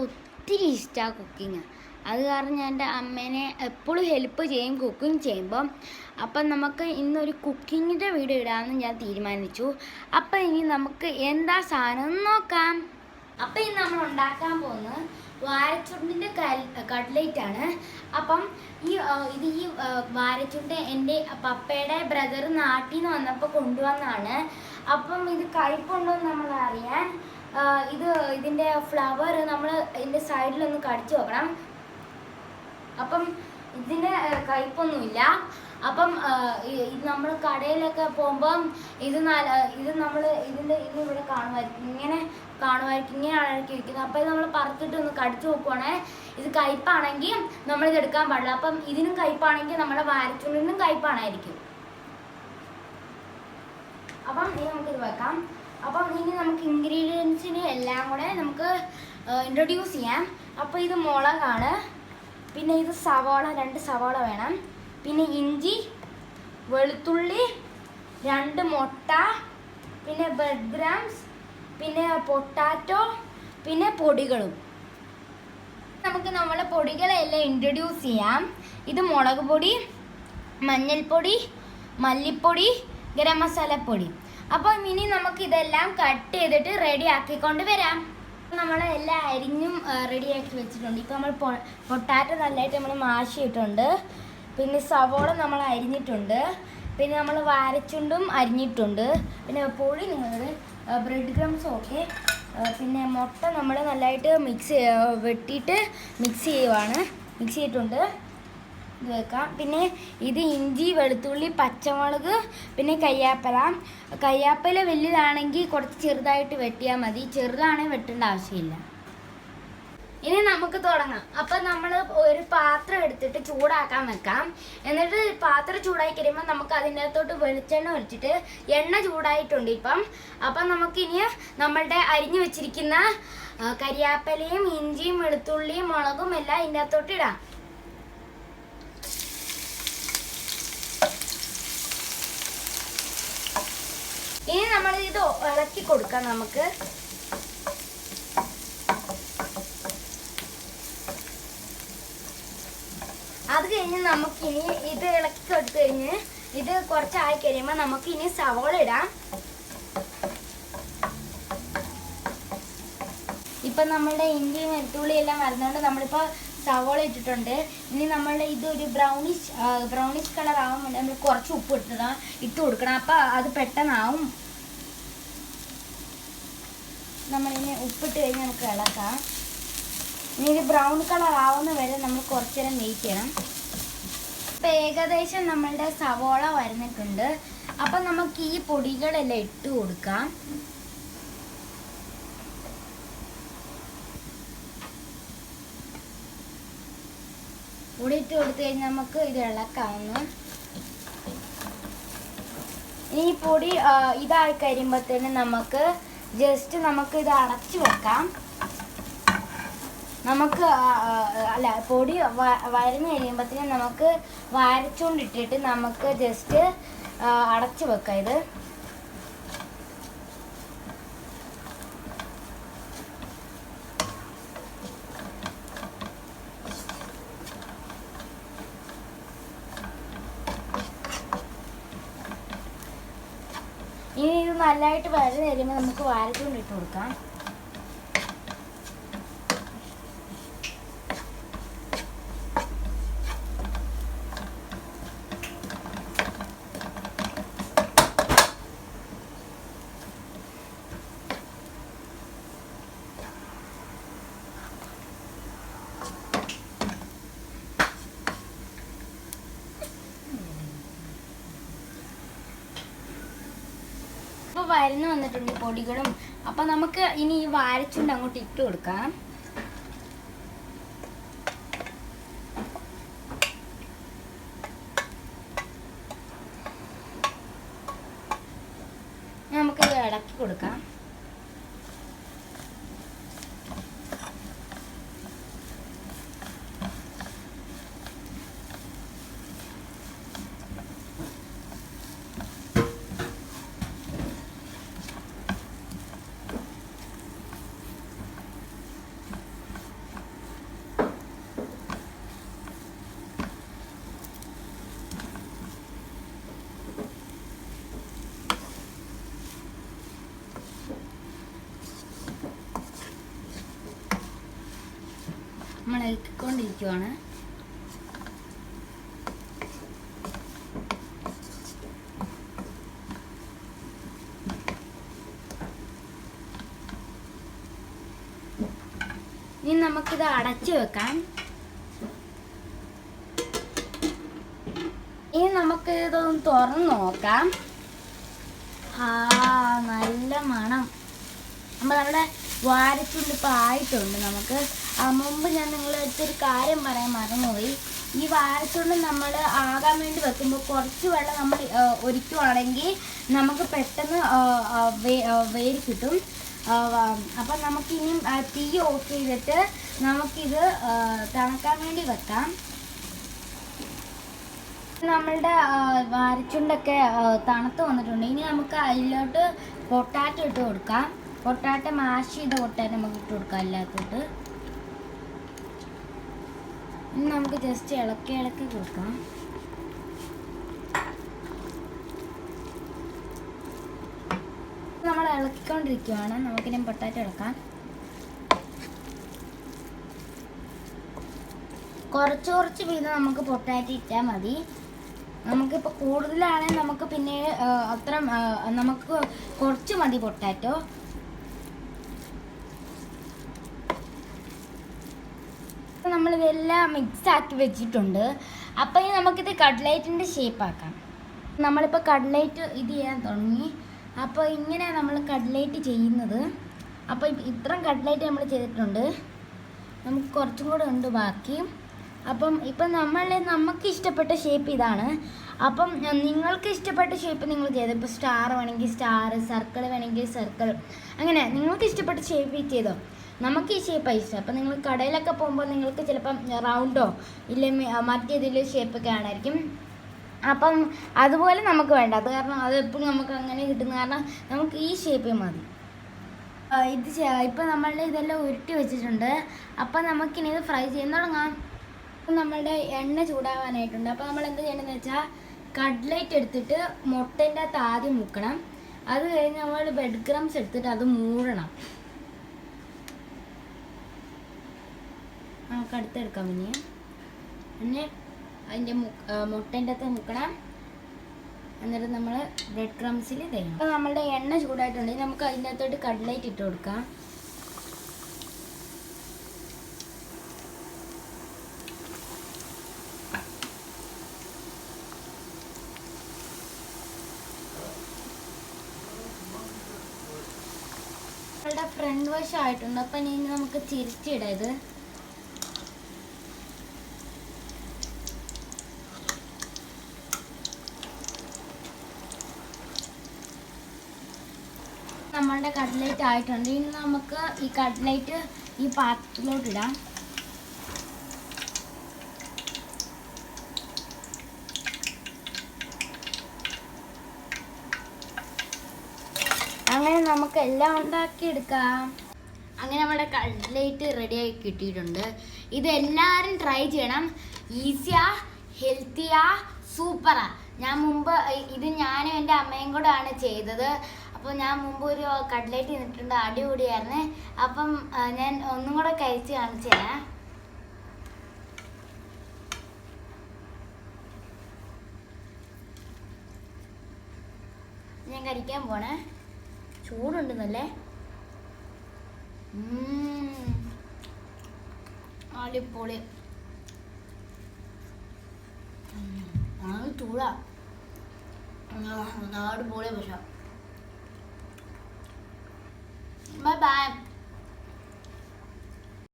ഒത്തിരി ഇഷ്ടമാണ് കുക്കിങ്. അത് കാരണം ഞാൻ എൻ്റെ അമ്മേനെ എപ്പോഴും ഹെൽപ്പ് ചെയ്യും കുക്കിംഗ് ചെയ്യുമ്പം. അപ്പം നമുക്ക് ഇന്നൊരു കുക്കിങ്ങിൻ്റെ വീഡിയോ ഇടാമെന്ന് ഞാൻ തീരുമാനിച്ചു. അപ്പം ഇനി നമുക്ക് എന്താ സാധനം നോക്കാം. അപ്പം ഇനി നമ്മൾ ഉണ്ടാക്കാൻ പോകുന്നത് വാരച്ചുണ്ടിൻ്റെ കട്ട്ലേറ്റാണ്. അപ്പം ഈ വാരച്ചുണ്ട് എൻ്റെ പപ്പയുടെ ബ്രദർ നാട്ടിൽ നിന്ന് വന്നപ്പോൾ കൊണ്ടുവന്നതാണ്. അപ്പം ഇത് കയ്പുണ്ടോ എന്ന് നമ്മൾ അറിയാൻ ഇതിൻ്റെ ഫ്ലവർ നമ്മൾ ഇതിൻ്റെ സൈഡിലൊന്ന് കടിച്ചു നോക്കണം. അപ്പം ഇതിന് കയ്പൊന്നുമില്ല. അപ്പം നമ്മൾ കടയിലൊക്കെ പോകുമ്പം ഇത് നമ്മൾ ഇത് ഇവിടെ കാണുമായിരിക്കും, ഇങ്ങനെ ഇങ്ങനെയാണ് ഇറക്കി വയ്ക്കുന്നത്. അപ്പം ഇത് നമ്മൾ പറത്തിട്ട് ഒന്ന് കടിച്ചു നോക്കുവാണെങ്കിൽ ഇത് കയ്പാണെങ്കിൽ നമ്മളിത് എടുക്കാൻ പാടില്ല. അപ്പം ഇതിനും കയ്പാണെങ്കിൽ നമ്മുടെ വാരച്ചുണ്ടിനും കയ്പാണായിരിക്കും. അപ്പം ഇനി നമുക്കിത് വെക്കാം. അപ്പം ഇനി നമുക്ക് ഇൻഗ്രീഡിയൻസിന് എല്ലാം കൂടെ നമുക്ക് ഇൻട്രൊഡ്യൂസ് ചെയ്യാം. അപ്പോൾ ഇത് മുളകാണ്, പിന്നെ ഇത് സവാള, 2 സവാള വേണം, പിന്നെ ഇഞ്ചി, വെളുത്തുള്ളി, 2 മുട്ട, പിന്നെ ബ്രെഡ് ക്രംസ്, പിന്നെ പൊട്ടാറ്റോ, പിന്നെ പൊടികളും. നമുക്ക് നമ്മളെ പൊടികളെല്ലാം ഇൻട്രൊഡ്യൂസ് ചെയ്യാം. ഇത് മുളക് പൊടി, മഞ്ഞൾപ്പൊടി, മല്ലിപ്പൊടി, ഗരം മസാലപ്പൊടി. അപ്പം ഇനി നമുക്ക് ഇതെല്ലാം കട്ട് ചെയ്തിട്ട് റെഡി ആക്കിക്കൊണ്ട് വരാം. നമ്മളെല്ലാം അരിഞ്ഞും റെഡിയാക്കി വെച്ചിട്ടുണ്ട്. ഇപ്പോൾ നമ്മൾ പൊട്ടാറ്റോ നല്ലതായിട്ട് നമ്മൾ മാഷിയിട്ടുണ്ട്, പിന്നെ സവോള നമ്മൾ അരിഞ്ഞിട്ടുണ്ട്, പിന്നെ നമ്മൾ വാരച്ചുണ്ടും അരിഞ്ഞിട്ടുണ്ട്, പിന്നെ പൊടി ബ്രെഡ് ക്രംസ് ഓക്കെ, പിന്നെ മുട്ട നമ്മൾ നല്ലതായിട്ട് വെട്ടിയിട്ട് മിക്സ് ചെയ്തിട്ടുണ്ട്. ഇത് വെക്കാം. പിന്നെ ഇത് ഇഞ്ചി, വെളുത്തുള്ളി, പച്ചമുളക്, പിന്നെ കരിയാപ്പില വലുതാണെങ്കിൽ കുറച്ച് ചെറുതായിട്ട് വെട്ടിയാൽ മതി, ചെറുതാണെങ്കിൽ വെട്ടേണ്ട ആവശ്യമില്ല. ഇനി നമുക്ക് തുടങ്ങാം. അപ്പം നമ്മൾ ഒരു പാത്രം എടുത്തിട്ട് ചൂടാക്കാൻ വെക്കാം. എന്നിട്ട് പാത്രം ചൂടായി കഴിയുമ്പോൾ നമുക്ക് അതിൻ്റെ അകത്തോട്ട് വെളിച്ചെണ്ണ ഒഴിച്ചിട്ട്, എണ്ണ ചൂടായിട്ടുണ്ട് ഇപ്പം. അപ്പം നമുക്കിനി നമ്മളുടെ അരിഞ്ഞു വെച്ചിരിക്കുന്ന കരിയാപ്പിലയും ഇഞ്ചിയും വെളുത്തുള്ളിയും മുളകും എല്ലാം ഇതിൻ്റെ അകത്തോട്ട് ഇടാം. ഇനി നമ്മൾ ഇത് ഇളക്കി കൊടുക്കാം. നമുക്ക് അത് കഴിഞ്ഞ് നമുക്കിനി ഇത് ഇളക്കി കൊടുത്തു കഴിഞ്ഞ് ഇത് കുറച്ചായി കഴിയുമ്പോൾ നമുക്കിനി സവോള ഇടാം. ഇപ്പം നമ്മളുടെ ഇഞ്ചിയും വെളുത്തുള്ളി എല്ലാം വരുന്നതുകൊണ്ട് നമ്മളിപ്പോൾ സവോള ഇട്ടിട്ടുണ്ട്. ഇനി നമ്മളുടെ ഇതൊരു ബ്രൗണിഷ് കളർ ആവാൻ വേണ്ടി നമ്മൾ കുറച്ച് ഉപ്പ് ഇട്ട് കൊടുക്കണം. അപ്പം അത് പെട്ടെന്നാവും. നമ്മളിനി ഉപ്പിട്ട് കഴിഞ്ഞ് നമുക്ക് ഇളക്കാം. ഇനി ഇത് ബ്രൗൺ കളർ ആവുന്ന വരെ നമ്മൾ കുറച്ച് നേരം വെയിറ്റ് ചെയ്യണം. ഇപ്പം ഏകദേശം നമ്മളുടെ സവോള വരുന്നിട്ടുണ്ട്. അപ്പം നമുക്ക് ഈ പൊടികളെല്ലാം ഇട്ട് കൊടുക്കാം. പൊടി ഇട്ട് കൊടുത്തു കഴിഞ്ഞാൽ നമുക്ക് ഇത് ഇളക്കാവുന്നു. ഈ പൊടി ഇതായി കഴിയുമ്പോഴത്തേന് നമുക്ക് ജസ്റ്റ് ഇത് അടച്ചു വെക്കാം. പൊടി വരഞ്ഞു കഴിയുമ്പോഴത്തേനും നമുക്ക് വരച്ചുകൊണ്ടിട്ടിട്ട് നമുക്ക് ജസ്റ്റ് അടച്ചു വെക്കാം. ഇത് ഇനി ഇത് നല്ലതായിട്ട് വരഞ്ഞു കഴിയുമ്പോൾ നമുക്ക് വാരച്ചുകൊണ്ട് ഇട്ട് കൊടുക്കാം. ഇപ്പോൾ വരഞ്ഞു വന്നിട്ടുണ്ട് പൊടികളും. അപ്പം നമുക്ക് ഇനി ഈ വാരച്ചുണ്ട് അങ്ങോട്ട് ഇട്ട് കൊടുക്കാം. നമുക്കിത് ഇളക്കി കൊടുക്കാം. നമ്മൾ ഇളക്കിക്കൊണ്ടിരിക്കുവാണ്. ഇനി നമുക്കിത് അടച്ചു വെക്കാം. ഇനി നമുക്ക് ഇതൊന്ന് തുറന്ന് നോക്കാം. നല്ല മണം. അപ്പോൾ നമ്മുടെ വാരച്ചുണ്ട് ഇപ്പോൾ ആയിട്ടുണ്ട്. നമുക്ക് മുമ്പ് ഞാൻ നിങ്ങളുടെ അടുത്തൊരു കാര്യം പറയാൻ മറന്നുപോയി. ഈ വാരച്ചുണ്ട് നമ്മൾ ആകാൻ വേണ്ടി വെക്കുമ്പോൾ കുറച്ച് വെള്ളം നമ്മൾ ഒഴിക്കുവാണെങ്കിൽ നമുക്ക് പെട്ടെന്ന് വേര് കിട്ടും. അപ്പം നമുക്കിനി തീ ഓഫ് ചെയ്തിട്ട് നമുക്കിത് തണുക്കാൻ വേണ്ടി വെക്കാം. നമ്മളുടെ വാരച്ചുണ്ടൊക്കെ തണുത്ത് വന്നിട്ടുണ്ട്. ഇനി നമുക്ക് അതിലോട്ട് പൊട്ടാറ്റോ ഇട്ട് കൊടുക്കാം. പൊട്ടാറ്റോ മാഷ് ചെയ്ത പൊട്ടാറ്റോ നമുക്ക് ഇട്ട് കൊടുക്കാം എല്ലാത്തോട്ട്. ഇനി നമുക്ക് ജസ്റ്റ് ഇളക്കി കൊടുക്കാം. നമ്മൾ ഇളക്കിക്കൊണ്ടിരിക്കുകയാണ്. നമുക്കിനി പൊട്ടാറ്റോ ഇളക്കാം. കുറച്ച് വീതം നമുക്ക് പൊട്ടാറ്റോ ഇട്ടാൽ മതി. നമുക്കിപ്പോൾ കൂടുതലാണെങ്കിൽ നമുക്ക് പിന്നെ അത്ര നമുക്ക് കുറച്ച് മതി പൊട്ടാറ്റോ. നമ്മളിതെല്ലാം മിക്സ് ആക്കി വെച്ചിട്ടുണ്ട്. അപ്പോൾ ഇനി നമുക്കിത് കട്ട്ലേറ്റിൻ്റെ ഷേപ്പാക്കാം. നമ്മളിപ്പോൾ കട്ട്ലേറ്റ് ഇത് ചെയ്യാൻ തുടങ്ങി. അപ്പോൾ ഇങ്ങനെ നമ്മൾ കട്ട്ലേറ്റ് ചെയ്യുന്നത്. അപ്പോൾ ഇത്രയും കട്ട്ലേറ്റ് നമ്മൾ ചെയ്തിട്ടുണ്ട്. നമുക്ക് കുറച്ചും കൂടെ ഉണ്ട് ബാക്കി. അപ്പം ഇപ്പം നമുക്ക് ഇഷ്ടപ്പെട്ട ഷേപ്പ് ഇതാണ്. അപ്പം നിങ്ങൾക്ക് ഇഷ്ടപ്പെട്ട ഷേപ്പ് നിങ്ങൾ ചെയ്തോ. ഇപ്പോൾ സ്റ്റാർ വേണമെങ്കിൽ സ്റ്റാർ, സർക്കിൾ വേണമെങ്കിൽ സർക്കിൾ, അങ്ങനെ നിങ്ങൾക്ക് ഇഷ്ടപ്പെട്ട ഷേപ്പ് ചെയ്തോ. നമുക്ക് ഈ ഷേപ്പാണ് ഇഷ്ടം. അപ്പം നിങ്ങൾ കടയിലൊക്കെ പോകുമ്പോൾ നിങ്ങൾക്ക് ചിലപ്പം റൗണ്ടോ ഇല്ലെങ്കിൽ മറ്റേതെങ്കിലും ഷേപ്പൊക്കെ ആണായിരിക്കും. അപ്പം അതുപോലെ നമുക്ക് വേണ്ട. അത് കാരണം അത് എപ്പോഴും നമുക്ക് അങ്ങനെ കിട്ടുന്ന കാരണം നമുക്ക് ഈ ഷേപ്പ് മതി. ഇപ്പം നമ്മളുടെ ഇതെല്ലാം ഉരുട്ടി വെച്ചിട്ടുണ്ട്. അപ്പം നമുക്കിനി ഇത് ഫ്രൈ ചെയ്യാൻ തുടങ്ങാം. നമ്മളുടെ എണ്ണ ചൂടാവാനായിട്ടുണ്ട്. അപ്പോൾ നമ്മൾ എന്ത് ചെയ്യണമെന്ന് വെച്ചാൽ കട്ട്ലേറ്റ് എടുത്തിട്ട് മുട്ടേൻ്റെ അകത്ത് ആദ്യം മുക്കണം. അത് കഴിഞ്ഞ് നമ്മൾ ബ്രെഡ് ക്രംസ് എടുത്തിട്ട് അത് മൂടണം. നമുക്ക് അടുത്തെടുക്കാം. പിന്നെ അതിൻ്റെ മുട്ടേൻ്റെ അകത്ത് മുക്കണം. എന്നിട്ട് നമ്മൾ ബ്രെഡ് ക്രംസിൽ തേങ്ങ. അപ്പോൾ നമ്മളുടെ എണ്ണ ചൂടായിട്ടുണ്ടെങ്കിൽ നമുക്ക് അതിൻ്റെ അകത്തോട്ട് കട്ട്ലേറ്റ് ഇട്ട് കൊടുക്കാം. നമ്മളുടെ ഫ്രണ്ട് വശം ആയിട്ടുണ്ട്. അപ്പം ഇനി നമുക്ക് തിരിച്ചിടത്. നമ്മളുടെ കട്ട്ലേറ്റ് ആയിട്ടുണ്ട്. ഇനി നമുക്ക് ഈ കട്ട്ലേറ്റ് ഈ പാത്രത്തിലോട്ട് ഇടാം. അങ്ങനെ നമുക്ക് എല്ലാം ഉണ്ടാക്കിയെടുക്കാം. അങ്ങനെ നമ്മുടെ കട്ട്ലേറ്റ് റെഡിയായി കിട്ടിയിട്ടുണ്ട്. ഇത് എല്ലാവരും ട്രൈ ചെയ്യണം. ഈസിയാ, ഹെൽത്തിയാ, സൂപ്പറാ. ഞാൻ മുമ്പ് ഇത് ഞാനും എൻ്റെ അമ്മയും കൂടെ ആണ് ചെയ്തത്. അപ്പോൾ ഞാൻ മുമ്പ് ഒരു കട്ട്ലേറ്റ് ചെയ്തിട്ടുണ്ട്. അടിപൊളിയായിരുന്നു. അപ്പം ഞാൻ ഒന്നും കൂടെ കഴിച്ച് കാണിച്ചു തരാം. ഞാൻ കഴിക്കാൻ പോണേ. ചൂടുണ്ടെന്നല്ലേ. അടിപൊളി. ചൂടാ. അടിപൊളി. പക്ഷേ ബൈ ബൈ.